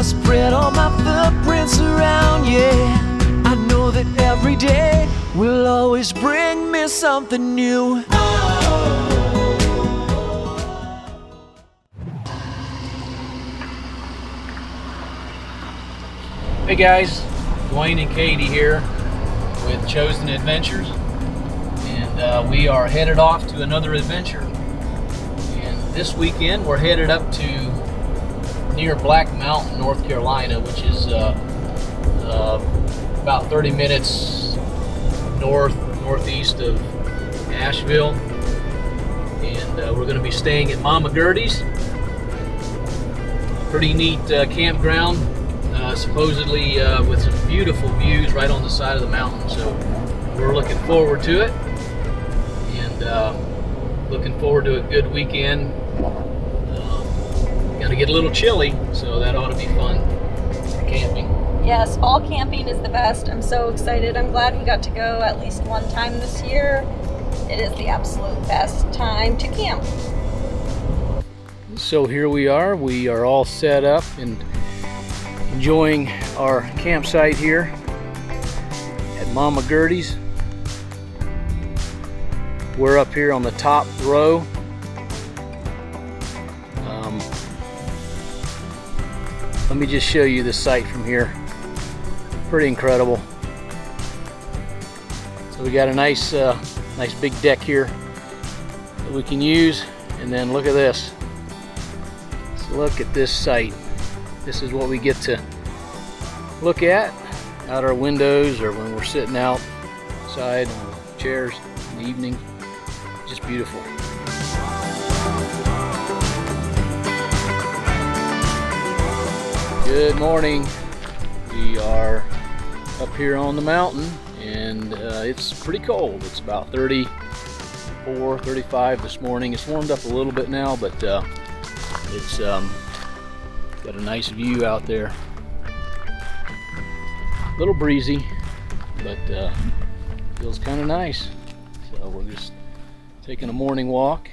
spread all my footprints around, yeah. I know that every day will always bring me something new. Hey guys, Dwayne and Katie here with Chosen Adventures, and we are headed off to another adventure. And this weekend we're headed up to near Black Mountain, North Carolina, which is about 30 minutes northeast of Asheville. And we're going to be staying at Mama Gertie's. Pretty neat campground. Supposedly with some beautiful views right on the side of the mountain, so we're looking forward to it, and looking forward to a good weekend. Gonna get a little chilly, so that ought to be fun for camping. Yes, fall camping is the best. I'm so excited. I'm glad we got to go at least one time this year. It is the absolute best time to camp. So here we are all set up and enjoying our campsite here at Mama Gertie's. We're up here on the top row. Let me just show you the site from here. Pretty incredible. So we got a nice big deck here that we can use, and then look at this. Let's look at this site. This is what we get to look at out our windows, or when we're sitting outside on chairs in the evening. Just beautiful. Good morning. We are up here on the mountain, and it's pretty cold. It's about 34, 35 this morning. It's warmed up a little bit now, but it's got a nice view out there. A little breezy, but feels kind of nice. So we're just taking a morning walk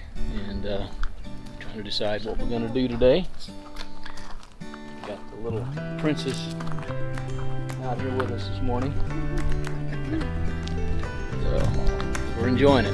and trying to decide what we're going to do today. Got the little princess out here with us this morning. So we're enjoying it.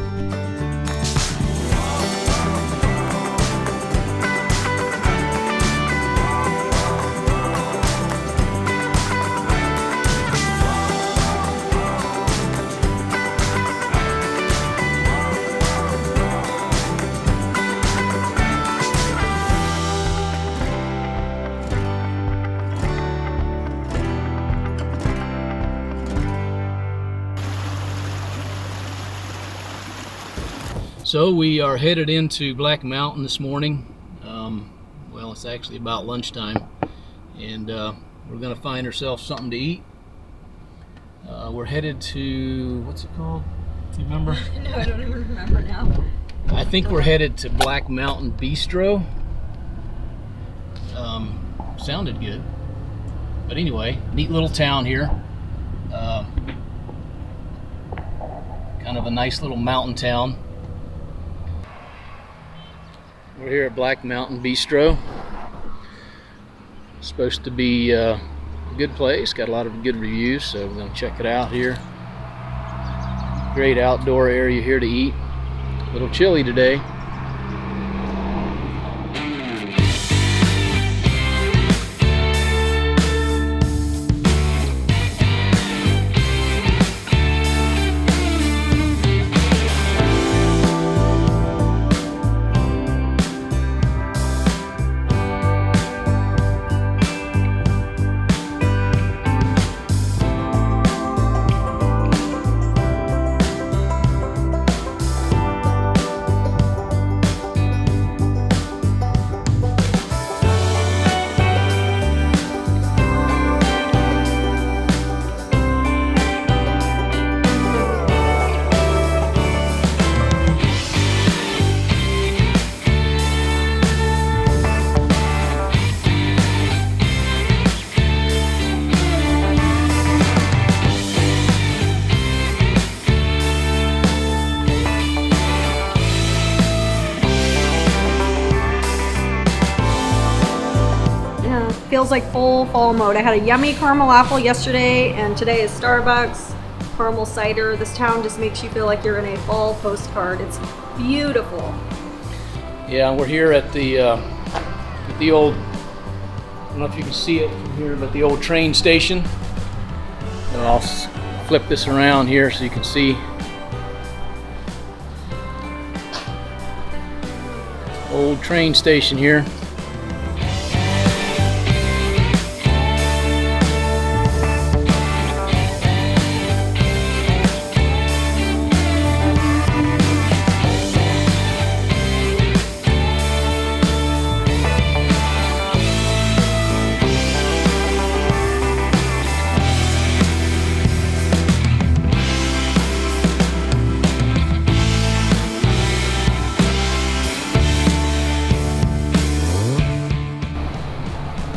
So we are headed into Black Mountain this morning. Well, it's actually about lunchtime, and we're going to find ourselves something to eat. We're headed to, what's it called? Do you remember? No, I don't even remember now. I think we're headed to Black Mountain Bistro. Sounded good. But anyway, neat little town here. Kind of a nice little mountain town. We're here at Black Mountain Bistro. It's supposed to be a good place. Got a lot of good reviews, so we're going to check it out here. Great outdoor area here to eat. A little chilly today. of feels like full fall mode. I had a yummy caramel apple yesterday, and today is Starbucks caramel cider. This town just makes you feel like you're in a fall postcard. It's beautiful. Yeah, we're here at the old, I don't know if you can see it from here, but the old train station. And I'll flip this around here so you can see. Old train station here.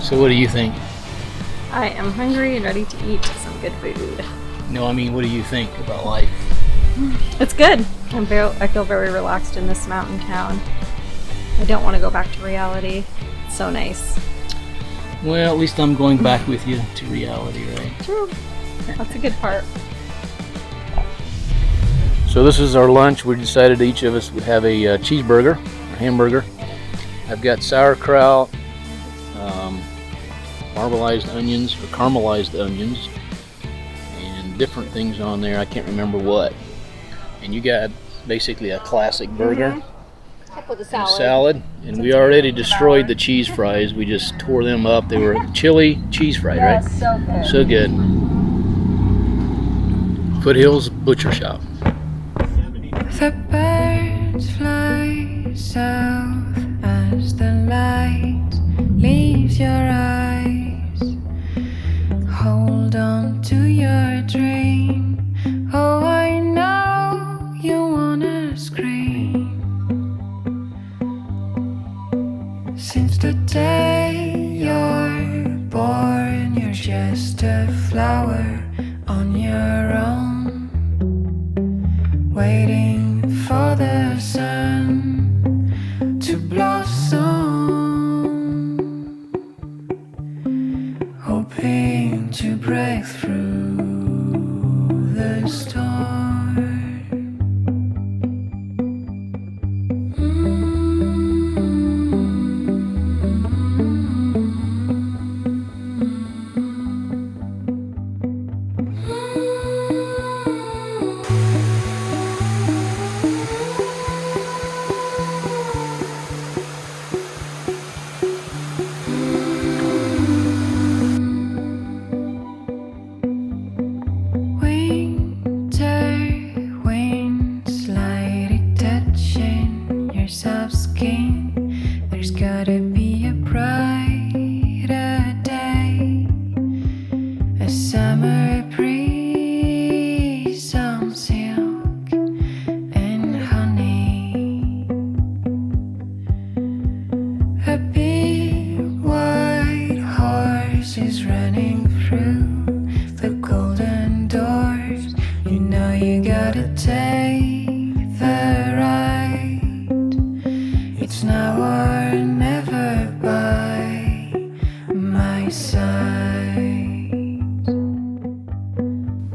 So what do you think? I am hungry and ready to eat some good food. No, I mean, what do you think about life? It's good. I feel very relaxed in this mountain town. I don't want to go back to reality. It's so nice. Well, at least I'm going back with you to reality, right? True. That's a good part. So this is our lunch. We decided each of us would have a cheeseburger, or hamburger. I've got sauerkraut, caramelized onions, and different things on there. I can't remember what. And you got basically a classic burger. Up with a And a salad. And we already destroyed the cheese fries. We just tore them up. They were chili cheese fries, right? So good. So good. Foothills Butcher Shop. The birds fly south as the light leaves your eyes. Hold on to your dream. Oh, I know you wanna scream. Since the day you're born, you're just a flower on your own, waiting for the sun to blossom, hoping to break through the storm.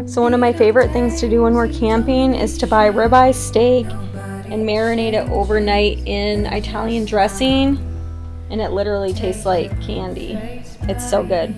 So one of my favorite things to do when we're camping is to buy ribeye steak and marinate it overnight in Italian dressing, and it literally tastes like candy. It's so good.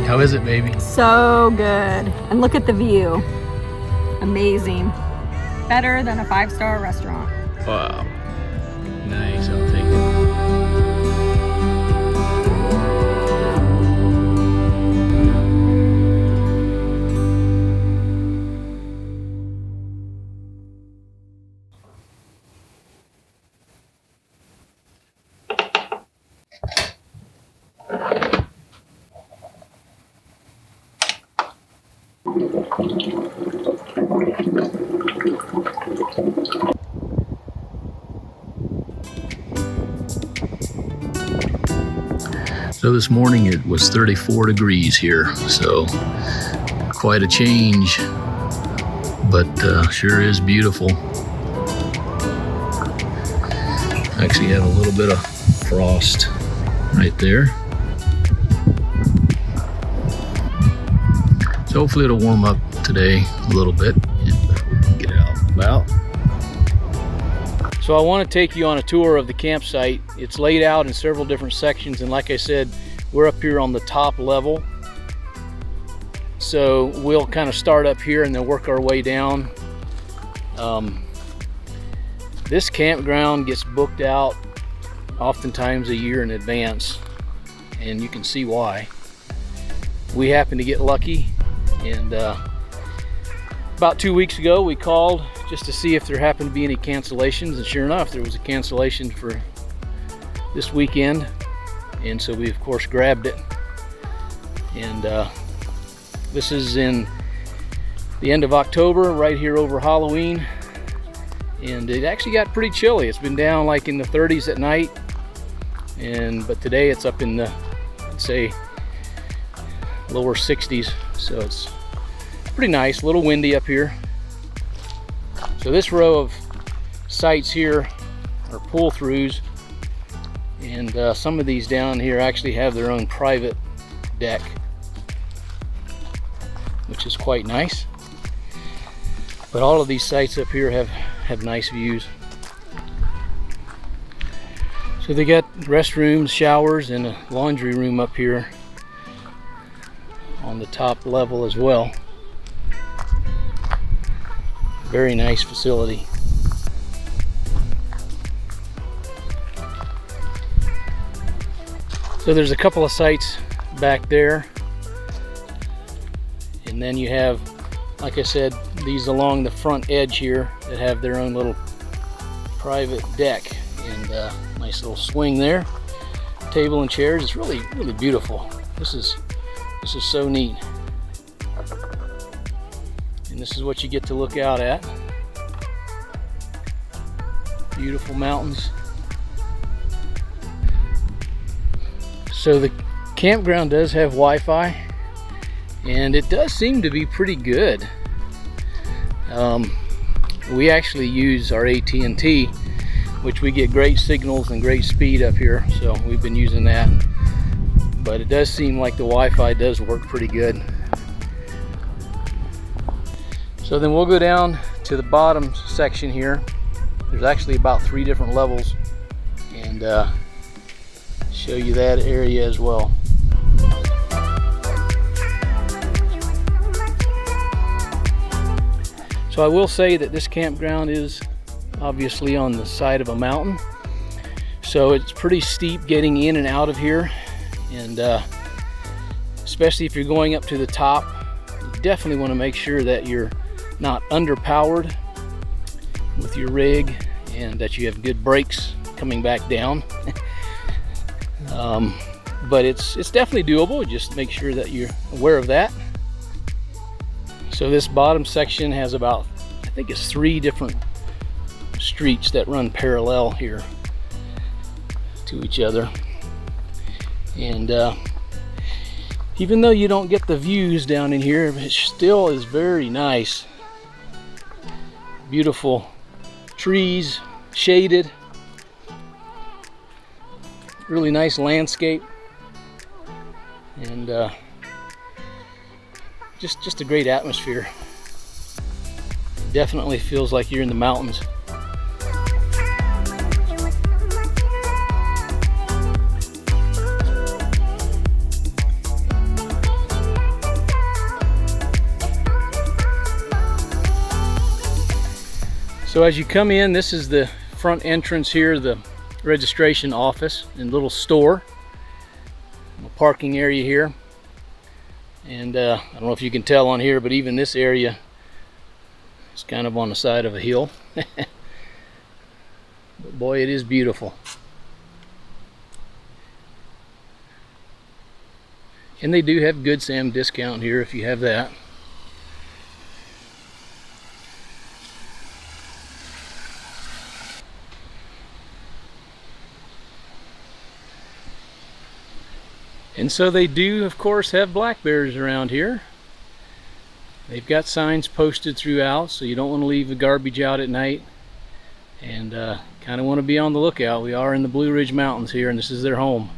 How is it, baby? So good. And look at the view. Amazing. Better than a 5-star restaurant. Wow. Nice, I'll take it. So this morning it was 34 degrees here, so quite a change, but sure is beautiful. Actually have a little bit of frost right there. So hopefully it'll warm up today a little bit and get it out and about. So I want to take you on a tour of the campsite. It's laid out in several different sections, and like I said, we're up here on the top level. So we'll kind of start up here and then work our way down. This campground gets booked out oftentimes a year in advance, and you can see why. We happen to get lucky, and about 2 weeks ago we called just to see if there happened to be any cancellations, and sure enough there was a cancellation for this weekend, and so we of course grabbed it. And this is in the end of October, right here over Halloween, and it actually got pretty chilly. It's been down like in the 30s at night, but today it's up in the, I'd say, lower 60s, so it's pretty nice. A little windy up here. So this row of sites here are pull-throughs, and some of these down here actually have their own private deck, which is quite nice. But all of these sites up here have nice views. So they got restrooms, showers, and a laundry room up here on the top level as well. Very nice facility. So there's a couple of sites back there, and then you have, like I said, these along the front edge here that have their own little private deck, and nice little swing there, table and chairs. It's really beautiful. This is so neat. And this is what you get to look out at. Beautiful mountains. So the campground does have Wi-Fi, and it does seem to be pretty good. We actually use our AT&T, which we get great signals and great speed up here, so we've been using that. But it does seem like the Wi-Fi does work pretty good. So then we'll go down to the bottom section here. There's actually about 3 different levels, and show you that area as well. So I will say that this campground is obviously on the side of a mountain, so it's pretty steep getting in and out of here, and especially if you're going up to the top, you definitely want to make sure that you're not underpowered with your rig, and that you have good brakes coming back down. But it's definitely doable. Just make sure that you're aware of that. So this bottom section has about, I think it's 3 different streets that run parallel here to each other, and even though you don't get the views down in here, it still is very nice. Beautiful trees, shaded, really nice landscape, and just a great atmosphere. Definitely feels like you're in the mountains. So as you come in, this is the front entrance here, the registration office and little store, a parking area here. And I don't know if you can tell on here, but even this area is kind of on the side of a hill. But boy, it is beautiful. And they do have Good Sam discount here if you have that. And so they do, of course, have black bears around here. They've got signs posted throughout, so you don't want to leave the garbage out at night. And kind of want to be on the lookout. We are in the Blue Ridge Mountains here, and this is their home.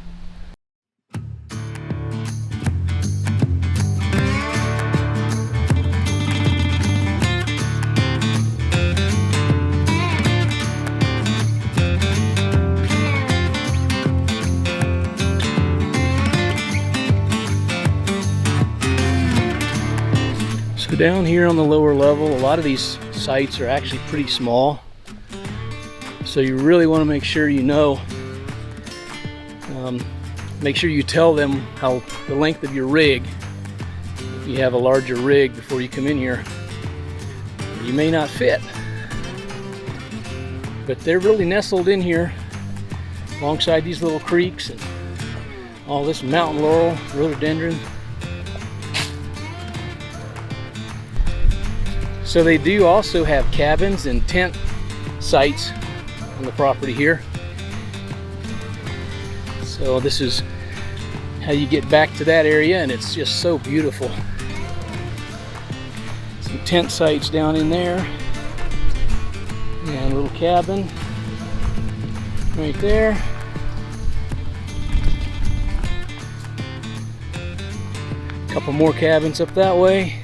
So down here on the lower level, a lot of these sites are actually pretty small. So you really want to make sure you know, make sure you tell them how the length of your rig. If you have a larger rig before you come in here, you may not fit. But they're really nestled in here alongside these little creeks and all this mountain laurel, rhododendron. So they do also have cabins and tent sites on the property here. So this is how you get back to that area, and it's just so beautiful. Some tent sites down in there, and a little cabin right there. A couple more cabins up that way.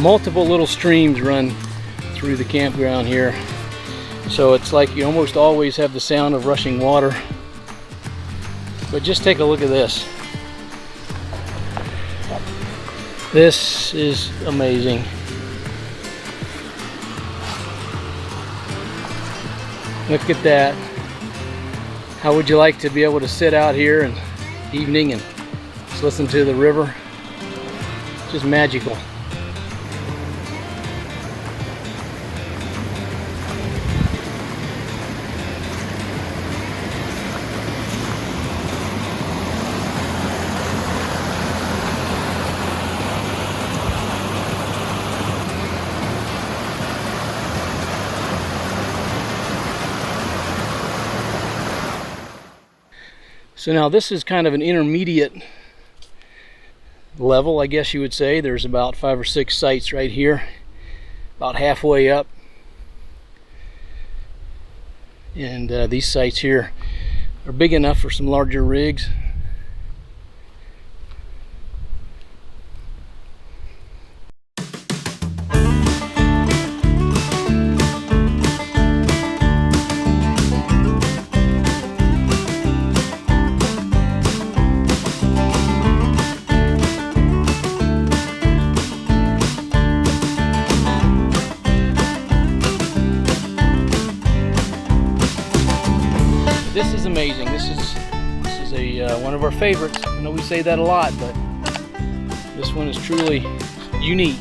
Multiple little streams run through the campground here, so it's like you almost always have the sound of rushing water. But just take a look at this. This is amazing. Look at that. How would you like to be able to sit out here in the evening and just listen to the river? Just magical. So now this is kind of an intermediate level, I guess you would say. There's about 5 or 6 sites right here, about halfway up. And these sites here are big enough for some larger rigs. This is amazing. This is a one of our favorites. I know we say that a lot, but this one is truly unique.